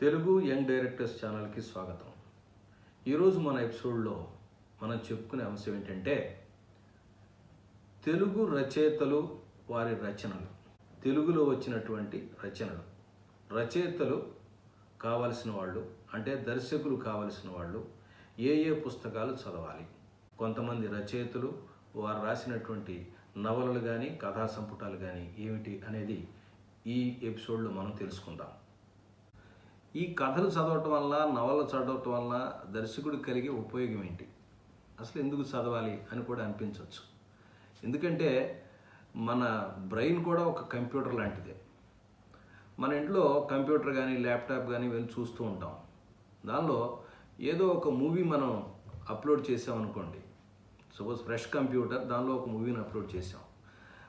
Telugu young directors ఛానల్కి స్వాగతం. ఈరోజు మన ఎపిసోడ్లో మనం చెప్పుకునే అంశం ఏంటంటే తెలుగు రచయితలు వారి రచనలు, తెలుగులో వచ్చినటువంటి రచయితలు కావలసిన వాళ్ళు, అంటే దర్శకులు కావలసిన వాళ్ళు ఏ పుస్తకాలు చదవాలి, కొంతమంది రచయితలు వారు రాసినటువంటి నవలలు కానీ కథా సంపుటాలు కానీ ఏమిటి అనేది ఈ ఎపిసోడ్లో మనం తెలుసుకుందాం. ఈ కథలు చదవటం వల్ల, నవలు చదవటం వల్ల దర్శకుడికి కలిగే ఉపయోగం ఏంటి, అసలు ఎందుకు చదవాలి అని కూడా అనిపించవచ్చు. ఎందుకంటే మన బ్రెయిన్ కూడా ఒక కంప్యూటర్ లాంటిదే. మన ఇంట్లో కంప్యూటర్ కానీ ల్యాప్టాప్ కానీ వెళ్ళి చూస్తూ ఉంటాం. దానిలో ఏదో ఒక మూవీ మనం అప్లోడ్ చేసామనుకోండి, సపోజ్ ఫ్రెష్ కంప్యూటర్, దానిలో ఒక మూవీని అప్లోడ్ చేసాం.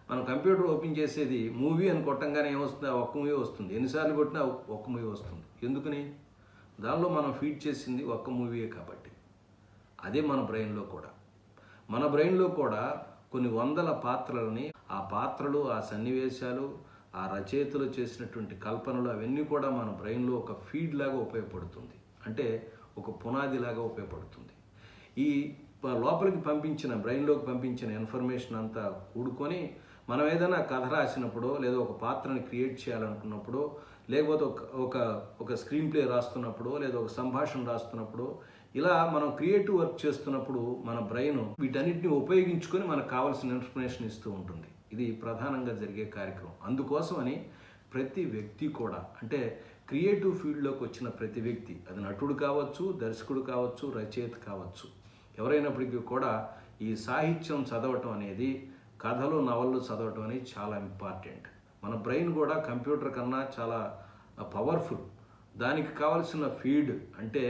మనం కంప్యూటర్ ఓపెన్ చేసేది మూవీ అని కొట్టంగానే ఏమొస్తుంది, ఒక్క మూవీ వస్తుంది. ఎన్నిసార్లు కొట్టినా ఒక్క మూవీ వస్తుంది. ఎందుకని? దానిలో మనం ఫీడ్ చేసింది ఒక్క మూవీయే కాబట్టి. అదే మన బ్రెయిన్లో కూడా కొన్ని వందల పాత్రలని, ఆ పాత్రలు, ఆ సన్నివేశాలు, ఆ రచయితలు చేసినటువంటి కల్పనలు అవన్నీ కూడా మన బ్రెయిన్లో ఒక ఫీడ్ లాగా ఉపయోగపడుతుంది, అంటే ఒక పునాది లాగా ఉపయోగపడుతుంది. ఈ లోపలికి పంపించిన, బ్రెయిన్లోకి పంపించిన ఇన్ఫర్మేషన్ అంతా కూడుకొని మనం ఏదైనా కథ రాసినప్పుడు, లేదా ఒక పాత్రని క్రియేట్ చేయాలనుకున్నప్పుడు, లేకపోతే ఒక స్క్రీన్ ప్లే రాస్తున్నప్పుడు, లేదా ఒక సంభాషణ రాస్తున్నప్పుడు, ఇలా మనం క్రియేటివ్ వర్క్ చేస్తున్నప్పుడు మన బ్రెయిన్ వీటన్నిటిని ఉపయోగించుకొని మనకు కావాల్సిన ఇన్ఫర్మేషన్ ఇస్తూ ఉంటుంది. ఇది ప్రధానంగా జరిగే కార్యక్రమం. అందుకోసమని ప్రతి వ్యక్తి కూడా, అంటే క్రియేటివ్ ఫీల్డ్లోకి వచ్చిన ప్రతి వ్యక్తి, అది నటుడు కావచ్చు, దర్శకుడు కావచ్చు, రచయిత కావచ్చు, ఎవరైనప్పటికీ కూడా ఈ సాహిత్యం చదవటం అనేది, కథలు, నవళ్ళు చదవటం అనేది చాలా ఇంపార్టెంట్. మన బ్రెయిన్ కూడా కంప్యూటర్ కన్నా చాలా పవర్ఫుల్. దానికి కావాల్సిన ఫీడ్, అంటే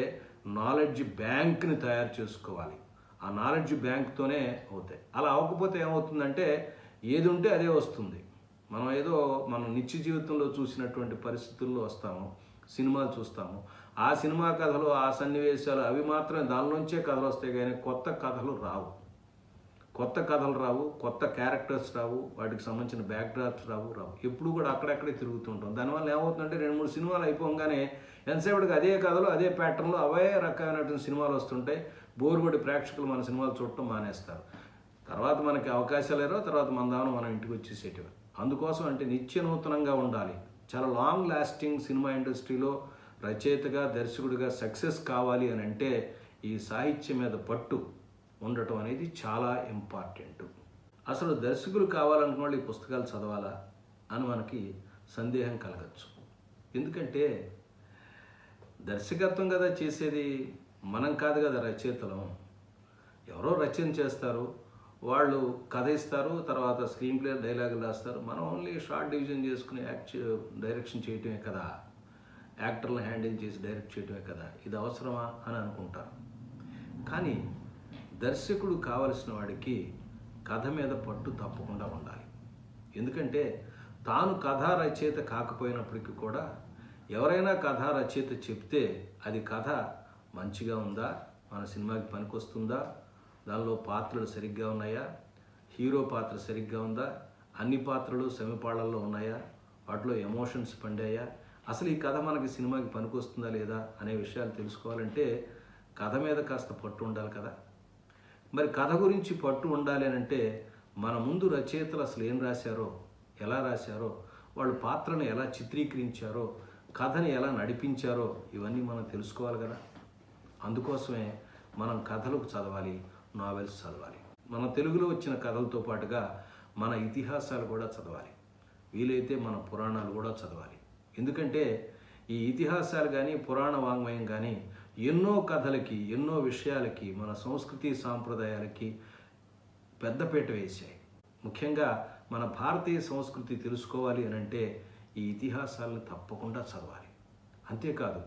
నాలెడ్జ్ బ్యాంక్ని తయారు చేసుకోవాలి. ఆ నాలెడ్జ్ బ్యాంక్తోనే అవుతాయి. అలా అవ్వకపోతే ఏమవుతుందంటే ఏది ఉంటే అదే వస్తుంది. మనం నిత్య జీవితంలో చూసినటువంటి పరిస్థితుల్లో వస్తాము, సినిమాలు చూస్తాము. ఆ సినిమా కథలు, ఆ సన్నివేశాలు అవి మాత్రమే, దానిలోంచే కథలు వస్తాయి, కానీ కొత్త కథలు రావు, కొత్త క్యారెక్టర్స్ రావు, వాటికి సంబంధించిన బ్యాక్డ్రాప్స్ రావు. ఎప్పుడు కూడా అక్కడక్కడే తిరుగుతుంటాం. దానివల్ల ఏమవుతుందంటే 2-3 సినిమాలు అయిపోగానే ఎంతసేపటికి అదే కథలు, అదే ప్యాటర్న్లో, అవే రకమైనటువంటి సినిమాలు వస్తుంటాయి. బోర్ కొట్టి ప్రేక్షకులు మన సినిమాలు చూడటం మానేస్తారు. తర్వాత మనకి అవకాశాలు లేరో, తర్వాత మనం ఇంటికి వచ్చేసేటివి. అందుకోసం అంటే నిత్య నూతనంగా ఉండాలి. చాలా లాంగ్ లాస్టింగ్ సినిమా ఇండస్ట్రీలో రచయితగా, దర్శకుడిగా సక్సెస్ కావాలి అని అంటే ఈ సాహిత్యం మీద పట్టు ఉండటం అనేది చాలా ఇంపార్టెంట్. అసలు దర్శకులు కావాలనుకున్న వాళ్ళు ఈ పుస్తకాలు చదవాలా అని మనకి సందేహం కలగచ్చు. ఎందుకంటే దర్శకత్వం కదా చేసేది, మనం కాదు కదా రచయితలం. ఎవరో రచన చేస్తారు, వాళ్ళు కథ ఇస్తారు, తర్వాత స్క్రీన్ ప్లే, డైలాగులు రాస్తారు. మనం ఓన్లీ షార్ట్ డివిజన్ చేసుకుని డైరెక్షన్ చేయటమే కదా, యాక్టర్లను హ్యాండిల్ చేసి డైరెక్ట్ చేయటమే కదా, ఇది అవసరమా అని అనుకుంటారు. కానీ దర్శకుడు కావలసిన వాడికి కథ మీద పట్టు తప్పకుండా ఉండాలి. ఎందుకంటే తాను కథా రచయిత కాకపోయినప్పటికీ కూడా ఎవరైనా కథా రచయిత చెప్తే అది కథ మంచిగా ఉందా, మన సినిమాకి పనికొస్తుందా, దానిలో పాత్రలు సరిగ్గా ఉన్నాయా, హీరో పాత్ర సరిగ్గా ఉందా, అన్ని పాత్రలు సమపాళల్లో ఉన్నాయా, వాటిలో ఎమోషన్స్ పండాయా, అసలు ఈ కథ మనకి సినిమాకి పనికొస్తుందా లేదా అనే విషయాలు తెలుసుకోవాలంటే కథ మీద కాస్త పట్టు ఉండాలి కదా. మరి కథ గురించి పట్టు ఉండాలి అని అంటే మన ముందు రచయితలు అసలు ఏం రాశారో, ఎలా రాశారో, వాళ్ళు పాత్రను ఎలా చిత్రీకరించారో, కథని ఎలా నడిపించారో, ఇవన్నీ మనం తెలుసుకోవాలి కదా. అందుకోసమే మనం కథలకు చదవాలి, నావెల్స్ చదవాలి. మన తెలుగులో వచ్చిన కథలతో పాటుగా మన ఇతిహాసాలు కూడా చదవాలి, వీలైతే మన పురాణాలు కూడా చదవాలి. ఎందుకంటే ఈ ఇతిహాసాలు కానీ, పురాణ వాంగ్మయం కానీ ఎన్నో కథలకి, ఎన్నో విషయాలకి, మన సంస్కృతి సాంప్రదాయాలకి పెద్దపీట వేశాయి. ముఖ్యంగా మన భారతీయ సంస్కృతి తెలుసుకోవాలి అని అంటే ఈ ఇతిహాసాలను తప్పకుండా చదవాలి. అంతేకాదు,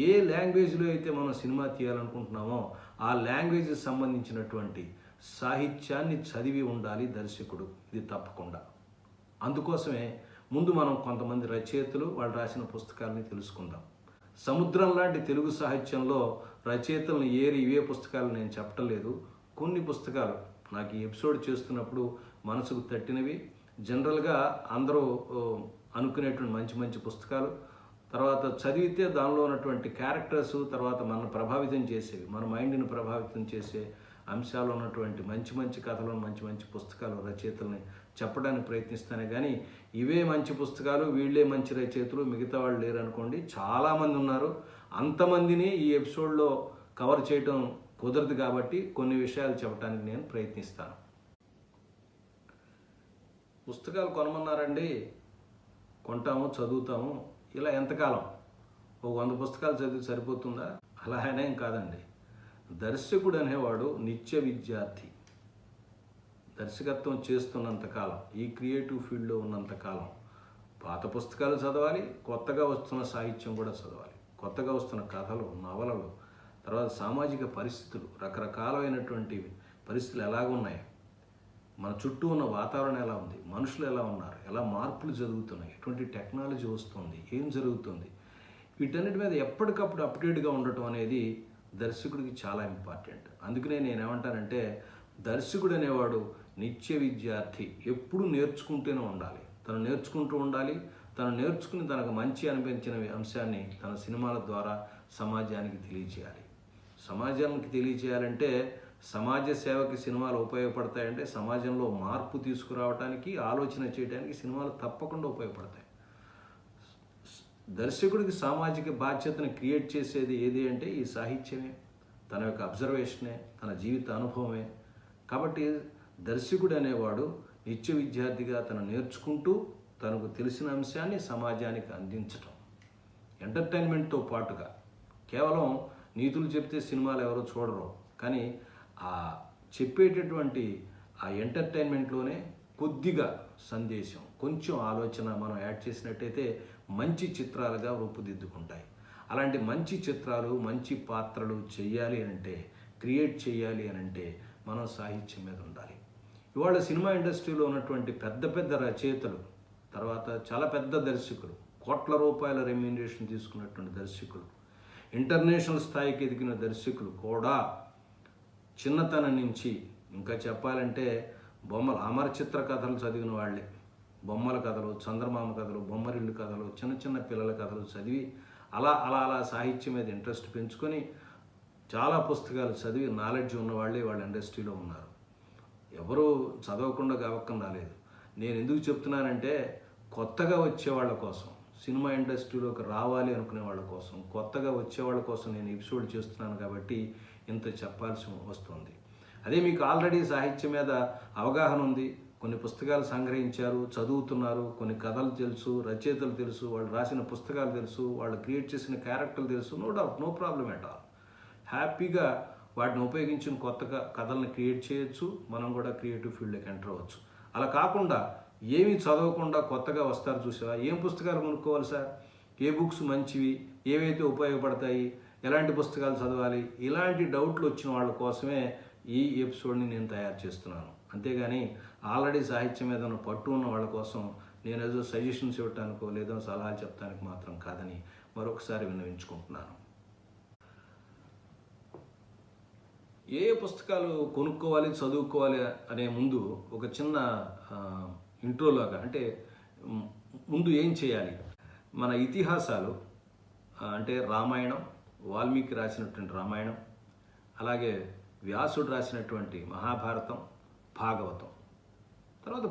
ఏ లాంగ్వేజ్లో అయితే మనం సినిమా తీయాలనుకుంటున్నామో ఆ లాంగ్వేజ్కి సంబంధించినటువంటి సాహిత్యాన్ని చదివి ఉండాలి దర్శకుడు, ఇది తప్పకుండా. అందుకోసమే ముందు మనం కొంతమంది రచయితలు వాళ్ళు రాసిన పుస్తకాలని తెలుసుకుందాం. సముద్రం లాంటి తెలుగు సాహిత్యంలో రచయితలను ఇవే పుస్తకాలు నేను చెప్పటం లేదు. కొన్ని పుస్తకాలు నాకు ఈ ఎపిసోడ్ చేస్తున్నప్పుడు మనసుకు తట్టినవి, జనరల్గా అందరూ అనుకునేటువంటి మంచి మంచి పుస్తకాలు తర్వాత చదివితే దానిలో ఉన్నటువంటి క్యారెక్టర్స్, తర్వాత మనల్ని ప్రభావితం చేసేవి, మన మైండ్ని ప్రభావితం చేసే అంశాలు ఉన్నటువంటి మంచి మంచి కథలు, మంచి మంచి పుస్తకాలు, రచయితల్ని చెప్పడానికి ప్రయత్నిస్తానే కానీ ఇవే మంచి పుస్తకాలు, వీళ్ళే మంచి రచయితలు, మిగతా వాళ్ళు లేరు అనుకోండి. చాలామంది ఉన్నారు. అంతమందిని ఈ ఎపిసోడ్లో కవర్ చేయడం కుదరదు కాబట్టి కొన్ని విషయాలు చెప్పడానికి నేను ప్రయత్నిస్తాను. పుస్తకాలు కొనమన్నారండి, కొంటాము, చదువుతాము. ఇలా ఎంతకాలం? ఓ 100 పుస్తకాలు చదివి సరిపోతుందా? అలా అనేం కాదండి. దర్శకుడు అనేవాడు నిత్య విద్యార్థి. దర్శకత్వం చేస్తున్నంతకాలం, ఈ క్రియేటివ్ ఫీల్డ్లో ఉన్నంతకాలం పాత పుస్తకాలు చదవాలి, కొత్తగా వస్తున్న సాహిత్యం కూడా చదవాలి. కొత్తగా వస్తున్న కథలు, నవలలు, తర్వాత సామాజిక పరిస్థితులు, రకరకాలైనటువంటి పరిస్థితులు ఎలాగున్నాయి, మన చుట్టూ ఉన్న వాతావరణం ఎలా ఉంది, మనుషులు ఎలా ఉన్నారు, ఎలా మార్పులు జరుగుతున్నాయి, ఎటువంటి టెక్నాలజీ వస్తుంది, ఏం జరుగుతుంది, వీటన్నిటి మీద ఎప్పటికప్పుడు అప్డేట్గా ఉండటం అనేది దర్శకుడికి చాలా ఇంపార్టెంట్. అందుకనే నేనేమంటానంటే దర్శకుడు అనేవాడు నిత్య విద్యార్థి, ఎప్పుడు నేర్చుకుంటూనే ఉండాలి. తను నేర్చుకుంటూ ఉండాలి. తను నేర్చుకుని తనకు మంచి అనిపించిన అంశాన్ని తన సినిమాల ద్వారా సమాజానికి తెలియచేయాలి. సమాజానికి తెలియచేయాలంటే సమాజ సేవకి సినిమాలు ఉపయోగపడతాయంటే సమాజంలో మార్పు తీసుకురావడానికి, ఆలోచన చేయడానికి సినిమాలు తప్పకుండా ఉపయోగపడతాయి. దర్శకుడికి సామాజిక బాధ్యతను క్రియేట్ చేసేది ఏది అంటే ఈ సాహిత్యమే, తన యొక్క అబ్జర్వేషనే, తన జీవిత అనుభవమే. కాబట్టి దర్శకుడు అనేవాడు నిత్య విద్యార్థిగా తను నేర్చుకుంటూ తనకు తెలిసిన అంశాన్ని సమాజానికి అందించటం. ఎంటర్టైన్మెంట్తో పాటుగా కేవలం నీతులు చెప్తే సినిమాలు ఎవరో చూడరు, కానీ ఆ చెప్పేటటువంటి ఆ ఎంటర్టైన్మెంట్లోనే కొద్దిగా సందేశం, కొంచెం ఆలోచన మనం యాడ్ చేసినట్టయితే మంచి చిత్రాలుగా రూపుదిద్దుకుంటాయి. అలాంటి మంచి చిత్రాలు, మంచి పాత్రలు చేయాలి అంటే, క్రియేట్ చేయాలి అని అంటే మనం సాహిత్యం మీద ఉండాలి. ఇవాళ సినిమా ఇండస్ట్రీలో ఉన్నటువంటి పెద్ద పెద్ద రచయితలు, తర్వాత చాలా పెద్ద దర్శకులు, కోట్ల రూపాయల రెమ్యూనరేషన్ తీసుకున్నటువంటి దర్శకులు, ఇంటర్నేషనల్ స్థాయికి ఎదిగిన దర్శకులు కూడా చిన్నతనం నుంచి, ఇంకా చెప్పాలంటే బొమ్మల అమర చిత్ర కథలు చదివిన వాళ్ళే, బొమ్మల కథలు, చంద్రమామ కథలు, బొమ్మరిల్లు కథలు, చిన్న చిన్న పిల్లల కథలు చదివి అలా అలా అలా సాహిత్యం మీద ఇంట్రెస్ట్ పెంచుకొని చాలా పుస్తకాలు చదివి నాలెడ్జ్ ఉన్న వాళ్ళే వాళ్ళ ఇండస్ట్రీలో ఉన్నారు. ఎవరు చదవకుండా కావక్కం రాలేదు. నేను ఎందుకు చెప్తున్నానంటే కొత్తగా వచ్చే వాళ్ళ కోసం, సినిమా ఇండస్ట్రీలోకి రావాలి అనుకునే వాళ్ళ కోసం, కొత్తగా వచ్చే వాళ్ళ కోసం నేను ఎపిసోడ్ చేస్తున్నాను కాబట్టి ఇంత చెప్పాల్సి వస్తుంది. అదే మీకు ఆల్రెడీ సాహిత్యం మీద అవగాహన ఉంది, కొన్ని పుస్తకాలు సంగ్రహించారు, చదువుతున్నారు, కొన్ని కథలు తెలుసు, రచయితలు తెలుసు, వాళ్ళు రాసిన పుస్తకాలు తెలుసు, వాళ్ళు క్రియేట్ చేసిన క్యారెక్టర్లు తెలుసు, no doubt, no problem at all. హ్యాపీగా వాటిని ఉపయోగించిన కొత్త కథలను క్రియేట్ చేయొచ్చు, మనం కూడా క్రియేటివ్ ఫీల్డ్లోకి ఎంటర్ అవ్వచ్చు. అలా కాకుండా ఏమీ చదవకుండా కొత్తగా వస్తారు చూసావా, ఏం పుస్తకాలు కొనుక్కోవాలి సార్, ఏ బుక్స్ మంచివి, ఏవైతే ఉపయోగపడతాయి, ఎలాంటి పుస్తకాలు చదవాలి, ఇలాంటి డౌట్లు వచ్చిన వాళ్ళ కోసమే ఈ ఎపిసోడ్ని నేను తయారు చేస్తున్నాను. అంతేగాని ఆల్రెడీ సాహిత్యం మీద ఉన్న పట్టు ఉన్న వాళ్ళ కోసం నేను ఏదో సజెషన్స్ ఇవ్వటానికో లేదో సలహాలు చెప్తానికి మాత్రం కాదని మరొకసారి విన్నవించుకుంటున్నాను. ఏ పుస్తకాలు కొనుక్కోవాలి, చదువుకోవాలి అనే ముందు ఒక చిన్న ఇంట్రోలాగా, అంటే ముందు ఏం చేయాలి, మన ఇతిహాసాలు అంటే రామాయణం, వాల్మీకి రాసినటువంటి రామాయణం, అలాగే వ్యాసుడు రాసినటువంటి మహాభారతం, భాగవతం, తర్వాత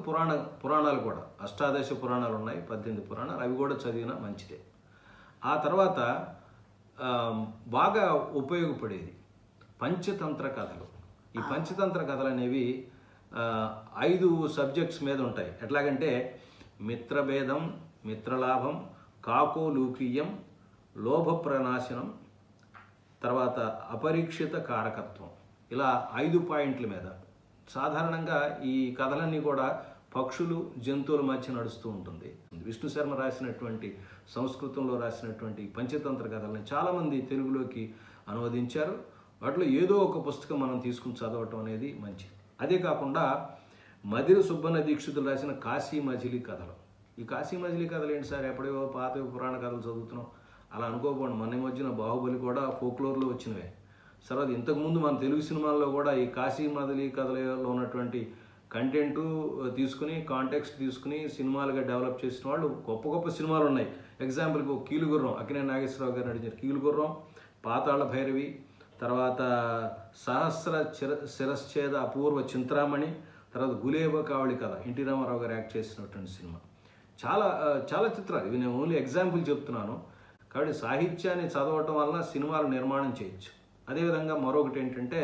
పురాణాలు కూడా అష్టాదశ పురాణాలు ఉన్నాయి, 18 పురాణాలు, అవి కూడా చదివినా మంచిదే. ఆ తర్వాత బాగా ఉపయోగపడేది పంచతంత్ర కథలు. ఈ పంచతంత్ర కథలు అనేవి 5 సబ్జెక్ట్స్ మీద ఉంటాయి. ఎట్లాగంటే మిత్రభేదం, మిత్రలాభం, కాకోలూకీయం, లోభ ప్రనాశనం, తర్వాత అపరీక్షిత కారకత్వం, ఇలా 5 పాయింట్ల మీద. సాధారణంగా ఈ కథలన్నీ కూడా పక్షులు, జంతువుల మధ్య నడుస్తూ ఉంటుంది. విష్ణు శర్మ రాసినటువంటి, సంస్కృతంలో రాసినటువంటి పంచతంత్ర కథలని చాలామంది తెలుగులోకి అనువదించారు. వాటిలో ఏదో ఒక పుస్తకం మనం తీసుకుని చదవటం అనేది మంచిది. అదే కాకుండా మదిర సుబ్బన్న దీక్షితులు రాసిన కాశీ మజిలీ కథలు. ఈ కాశీ మజిలీ కథలు ఏంటి సార్, ఎప్పుడో పాత పురాణ కథలు చదువుతున్నాం అలా అనుకోకుండా, మన మధ్యన బాహుబలి కూడా ఫోక్లోర్లో వచ్చినవే. తర్వాత ఇంతకుముందు మన తెలుగు సినిమాల్లో కూడా ఈ కాశీ మజిలీ కథలలో ఉన్నటువంటి కంటెంటు తీసుకుని, కాంటెక్స్ట్ తీసుకుని సినిమాలుగా డెవలప్ చేసిన వాళ్ళు గొప్ప గొప్ప సినిమాలు ఉన్నాయి. ఎగ్జాంపుల్కి ఒక కీలుగుర్రం, అక్కినేని నాగేశ్వరరావు గారు నడిచిన కీలుగుర్రం, పాతాళ భైరవి, తర్వాత సహస్ర శిరశ్చేద అపూర్వ చింతామణి, తర్వాత గులేబ కావళి కథ, ఎన్టీ రామారావు గారు యాక్ట్ చేసినటువంటి సినిమా. చాలా చాలా చిత్రాలు ఇవి, నేను ఓన్లీ ఎగ్జాంపుల్ చెప్తున్నాను. కాబట్టి సాహిత్యాన్ని చదవటం వలన సినిమాలు నిర్మాణం చేయొచ్చు. అదేవిధంగా మరొకటి ఏంటంటే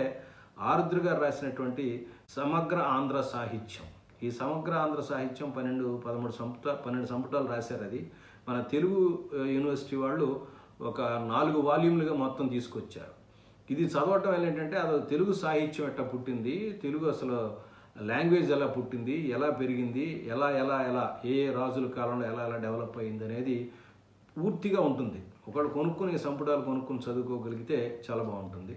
ఆరుద్ర గారు రాసినటువంటి సమగ్ర ఆంధ్ర సాహిత్యం. ఈ సమగ్ర ఆంధ్ర సాహిత్యం 12 సంపుటాలు రాశారు. అది మన తెలుగు యూనివర్సిటీ వాళ్ళు ఒక 4 వాల్యూమ్లుగా మొత్తం తీసుకొచ్చారు. ఇది చదవటం వల్ల ఏంటంటే అది తెలుగు సాహిత్యం ఎట్లా పుట్టింది, తెలుగు అసలు లాంగ్వేజ్ ఎలా పుట్టింది, ఎలా పెరిగింది, ఎలా ఎలా ఎలా ఏ రాజుల కాలంలో ఎలా ఎలా డెవలప్ అయింది అనేది పూర్తిగా ఉంటుంది. ఒకళ్ళు కొనుక్కొని సంపుటాలు కొనుక్కొని చదువుకోగలిగితే చాలా బాగుంటుంది.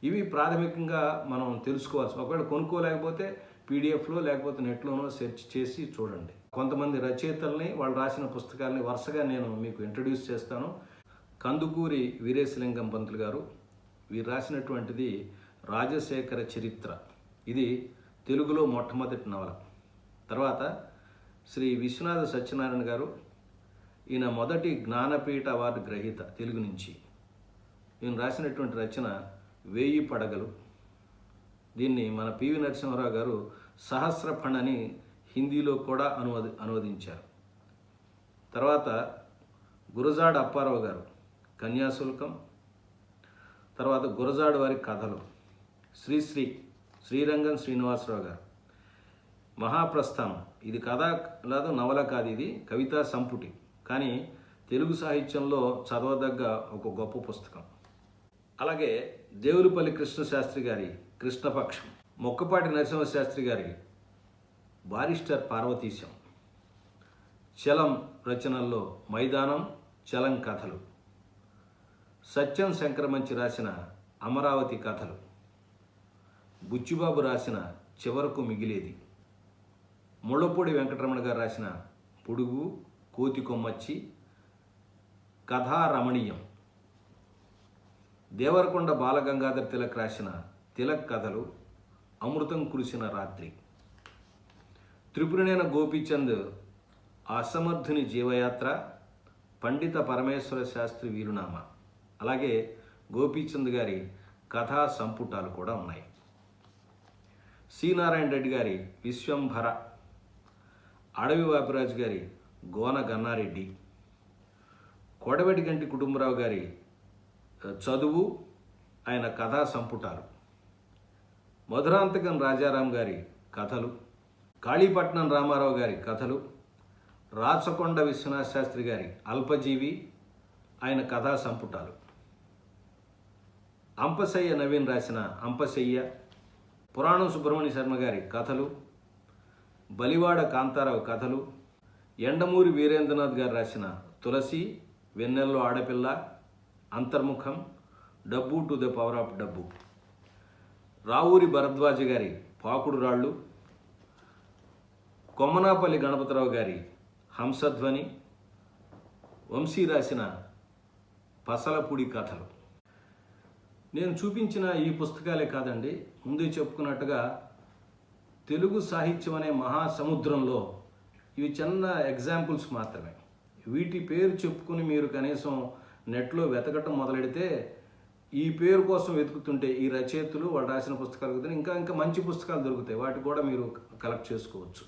ఇవి ప్రాథమికంగా మనం తెలుసుకోవాల్సి. ఒకవేళ కొనుక్కోలేకపోతే పీడిఎఫ్లో లేకపోతే నెట్లోనో సెర్చ్ చేసి చూడండి. కొంతమంది రచయితల్ని వాళ్ళు రాసిన పుస్తకాలని వరుసగా నేను మీకు ఇంట్రడ్యూస్ చేస్తాను. కందుకూరి వీరేశలింగం పంతులు గారు వీరు రాసినటువంటిది రాజశేఖర చరిత్ర. ఇది తెలుగులో మొట్టమొదటి నవల. తర్వాత శ్రీ విశ్వనాథ సత్యనారాయణ గారు, ఈయన మొదటి జ్ఞానపీఠ అవార్డు గ్రహీత తెలుగు నుంచి. ఈయన రాసినటువంటి రచన 1000 పడగలు. దీన్ని మన పివి నరసింహారావు గారు సహస్రఫణ్ అని హిందీలో కూడా అనువదించారు. తర్వాత గురజాడ అప్పారావు గారు కన్యాశుల్కం. తర్వాత గురజాడ వారి కథలు. శ్రీరంగం శ్రీనివాసరావు గారు మహాప్రస్థానం. ఇది కథ లేదు, నవల కాదు, ఇది కవితా సంపుటి. కానీ తెలుగు సాహిత్యంలో చదవదగ్గ ఒక గొప్ప పుస్తకం. అలాగే దేవులపల్లి కృష్ణశాస్త్రి గారి కృష్ణపక్షం, మొక్కపాటి నరసింహశాస్త్రి గారి బారిస్టర్ పార్వతీశం, చలం రచనల్లో మైదానం, చలం కథలు, సత్యం శంకరమంచి రాసిన అమరావతి కథలు, బుచ్చిబాబు రాసిన చివరకు మిగిలేది, ముళ్ళపూడి వెంకటరమణ గారు రాసిన పొడుగు, కోతి కొమ్మచ్చి, కథా రమణీయం, దేవరకొండ బాలగంగాధర్ తిలక్ రాసిన తిలక్ కథలు, అమృతం కురిసిన రాత్రి, త్రిపురనేన గోపీచంద్ అసమర్థుని జీవయాత్ర, పండిత పరమేశ్వర శాస్త్రి వీరునామా. అలాగే గోపీచంద్ గారి కథా సంపుటాలు కూడా ఉన్నాయి. సి నారాయణ రెడ్డి గారి విశ్వంభర, అడవి వాపిరాజు గారి గోన గన్నారెడ్డి, కోడవెటిగంటి కుటుంబరావు గారి చదువు, ఆయన కథా సంపుటాలు, మధురాంతకం రాజారాం గారి కథలు, కాళీపట్నం రామారావు గారి కథలు, రాచకొండ విశ్వనాథ శాస్త్రి గారి అల్పజీవి, ఆయన కథా సంపుటాలు, అంపశయ్య నవీన్ రాసిన అంపశయ్య, పురాణం సుబ్రహ్మణ్య శర్మ గారి కథలు, బలివాడ కాంతారావు కథలు, ఎండమూరి వీరేంద్రనాథ్ గారు రాసిన తులసి, వెన్నెల్లో ఆడపిల్ల, అంతర్ముఖం, డబ్బు టు ద పవర్ ఆఫ్ డబ్బు, రావూరి భరద్వాజ గారి పాకుడు రాళ్ళు, కొమ్మనాపల్లి గణపతిరావు గారి హంసధ్వని, వంశీ రాసిన పసలపూడి కథలు. నేను చూపించిన ఈ పుస్తకాలే కాదండి, ముందే చెప్పుకున్నట్టుగా తెలుగు సాహిత్యం అనే మహాసముద్రంలో ఇవి చిన్న ఎగ్జాంపుల్స్ మాత్రమే. వీటి పేరు చెప్పుకుని మీరు కనీసం నెట్లో వెతకటం మొదలెడితే, ఈ పేరు కోసం వెతుకుతుంటే ఈ రచయితలు వాళ్ళు రాసిన పుస్తకాలు కదా, ఇంకా ఇంకా మంచి పుస్తకాలు దొరుకుతాయి. వాటి కూడా మీరు కలెక్ట్ చేసుకోవచ్చు.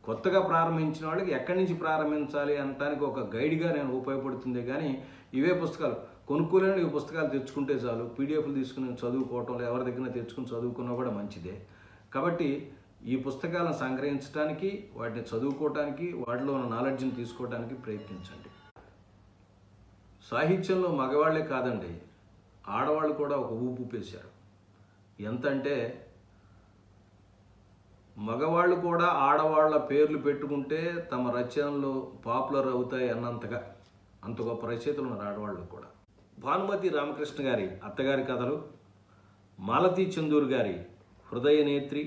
కొత్తగా ప్రారంభించిన వాళ్ళకి ఎక్కడి నుంచి ప్రారంభించాలి అనటానికి ఒక గైడ్గా నేను ఉపయోగపడుతుంది. కానీ ఇవే పుస్తకాలు కొనుక్కోలేని ఈ పుస్తకాలు తెచ్చుకుంటే చాలు, పీడిఎఫ్లు తీసుకుని చదువుకోవటంలో ఎవరి దగ్గర తెచ్చుకుని చదువుకున్నా కూడా మంచిదే. కాబట్టి ఈ పుస్తకాలను సంగ్రహించడానికి, వాటిని చదువుకోవటానికి, వాటిలో ఉన్న నాలెడ్జ్ని తీసుకోవడానికి ప్రయత్నించండి. సాహిత్యంలో మగవాళ్లే కాదండి, ఆడవాళ్ళు కూడా ఒక ఊపు ఊపేశారు. ఎంతంటే మగవాళ్ళు కూడా ఆడవాళ్ల పేర్లు పెట్టుకుంటే తమ రచనలు పాపులర్ అవుతాయి అన్నంతగా అంత గొప్ప రచయితలు ఉన్నారు ఆడవాళ్ళు కూడా. భానుమతి రామకృష్ణ గారి అత్తగారి కథలు, మాలతీ చందూర్ గారి హృదయనేత్రి,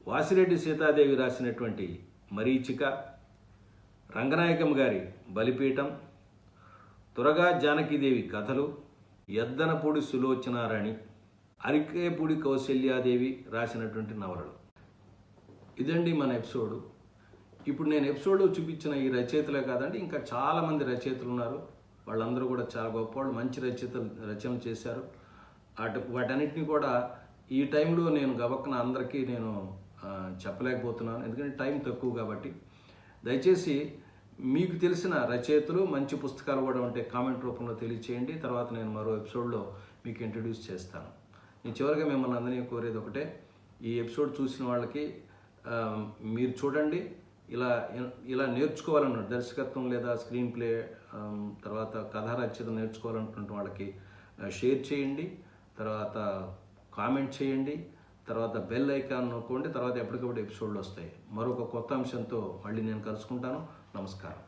వాసిరెడ్డి సీతాదేవి రాసినటువంటి మరీచిక, రంగనాయకం గారి బలిపీఠం, తురగా జానకీదేవి కథలు, ఎద్దనపూడి సులోచనారాణి, అరికేపూడి కౌశల్యాదేవి రాసినటువంటి నవలలు. ఇదండి మన ఎపిసోడు. ఇప్పుడు నేను ఎపిసోడ్లో చూపించిన ఈ రచయితలే కాదండి, ఇంకా చాలామంది రచయితలు ఉన్నారు. వాళ్ళందరూ కూడా చాలా గొప్పవాళ్ళు, మంచి రచనలు చేశారు. వాటన్నిటిని కూడా ఈ టైంలో నేను గబక్కన అందరికీ నేను చెప్పలేకపోతున్నాను, ఎందుకంటే టైం తక్కువ కాబట్టి. దయచేసి మీకు తెలిసిన రచయితలు మంచి పుస్తకాలు కూడా ఉంటే కామెంట్ రూపంలో తెలియచేయండి. తర్వాత నేను మరో ఎపిసోడ్లో మీకు ఇంట్రడ్యూస్ చేస్తాను. నేను చివరిగా మిమ్మల్ని అందరినీ కోరేది ఒకటే, ఈ ఎపిసోడ్ చూసిన వాళ్ళకి మీరు చూడండి, ఇలా నేర్చుకోవాలన్న దర్శకత్వం లేదా స్క్రీన్ ప్లే, తర్వాత కథా రచయిత నేర్చుకోవాలనుకున్న వాళ్ళకి షేర్ చేయండి, తర్వాత కామెంట్ చేయండి, తర్వాత బెల్ ఐకాన్ నొక్కండి. తర్వాత ఎప్పటికప్పుడు ఎపిసోడ్లు వస్తాయి. మరొక కొత్త అంశంతో మళ్ళీ నేను కలుసుకుంటాను. నమస్కారం.